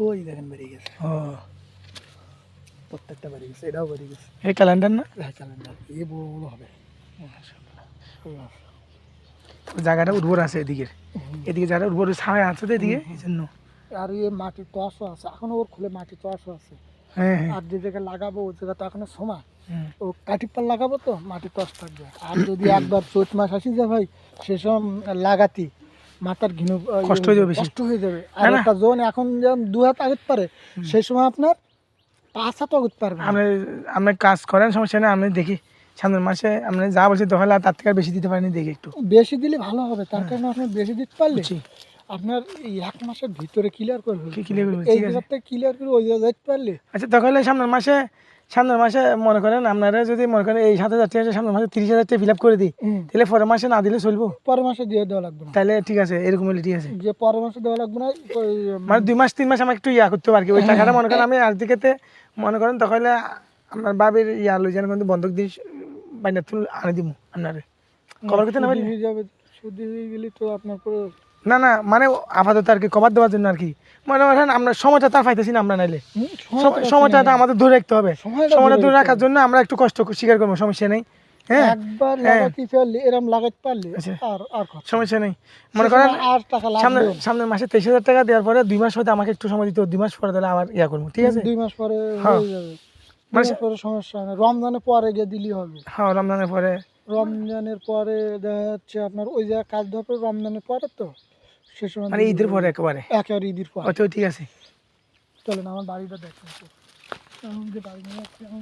ওই দেখেন বেরিয়ে গেছে, ও প্রত্যেকটা বেরিয়ে গেছে, এটাও বেরিয়ে গেছে। এই ক্যালেন্ডার না? হ্যাঁ ক্যালেন্ডার, এ বড় বড় হবে। জায়গাটা উর্বর আছে এদিকে, এদিকে জায়গাটা উর্বর ছায়া আছে তো এদিকে, এই জন্য। আর এ মাটির টসও আছে, এখনো ওর খুলে মাটির টসও আছে। হ্যাঁ হ্যাঁ আর যে জায়গায় লাগাবো ওই জায়গা তো এখনো সময়, হুম। ও কাঠি পাল লাগাবো তো মাটির টস থাকবে। আর যদি একবার চৈত মাস আসি যায় ভাই, সেসব লাগাতি মাথার ঘিনু কষ্ট হয়ে যাবে বেশি। কষ্ট হয়ে যাবে। আর না, না। একটা জোন এখন যেমন 2 হাত আগত পারে, সেই সময় আপনার 5 হাত আগত পারবে না। আপনি কাজ করেন, সমস্যা নেই, আমি দেখি সামনের মাসে আপনি যা বলছি তাহলে আর তার থেকে আর বেশি দিতে পারিনি, দেখি একটু। বেশি দিলে ভালো হবে, তার কারণে আপনি বেশি দিতে পারলে বুঝছি। আপনার এই 1 মাসের ভিতরে ক্লিয়ার করে ফেলবে। কি clear করবে, এই ঠিক আছে। জায়গা থেকে ক্লিয়ার করে ওই জায়গায় যেতে পারলে আচ্ছা তাহলে সামনের মাসে মনে করেন আপনারা যদি মনে করেন এই 7,000 টাকা সামনের মাসে 30,000 টাকা ফিল আপ করে দিই, তাহলে পরের মাসে না দিলে চলবো? পরের মাসে দিয়ে দেওয়া লাগবে না। তাহলে ঠিক আছে, এরকম হলে ঠিক আছে। যে পরের মাসে দেওয়া লাগবে না, ওই মানে 2 মাস 3 মাস আমার একটু ইয়া করতে পারি, ওই টাকাটা মনে করেন আমি আজ দিকেতে মনে করেন তাহলে আপনার বাবির ইয়া লই যেন কিন্তু বন্ধক দিয়ে বাইনা তুল আনে দিব আপনারে কভার করতে না সুদি পারলে। হয়ে যাবে। সুদি হয়ে গেলে তো আপনার পুরো না না, মানে আপাতত আর কি কভার দেওয়ার জন্য আর কি, মনে করেন আমরা সময়টা তার পাইতেছি না আমরা, নাইলে সময়টা আমাদের ধরে রাখতে হবে। সময়টা ধরে রাখার জন্য আমরা একটু কষ্ট স্বীকার করবো, সমস্যা নেই। হ্যাঁ একবার লাগাতে পারলে, এরকম লাগাতে পারলে আচ্ছা। আর কথা সমস্যা নেই। মনে করেন আর টাকা লাগবে না। সামনের মাসে 23,000 টাকা দেওয়ার পরে 2 মাস হয়তো আমাকে একটু সময় দিতে হবে, 2 মাস পরে তাহলে আবার ইয়া করবো, ঠিক আছে। 2 মাস পরে হ্যাঁ। হয়ে যাবে। 2 মানে মাস পরে সমস্যা হয় না, রমজানের পরে গিয়ে দিলেই হবে। হ্যাঁ রমজানের পরে। রমজানের পরে দেখা যাচ্ছে আপনার ওই জায়গায় কাজ ধরবে রমজানের পরে, তো সে সময় মানে ঈদের পরে একেবারে, একেবারে ঈদের পরে। হয়তো ঠিক আছে। চলেন আমার বাড়িটা দেখেন তো, আমি যে বাড়ি নিয়ে যাচ্ছি এখন।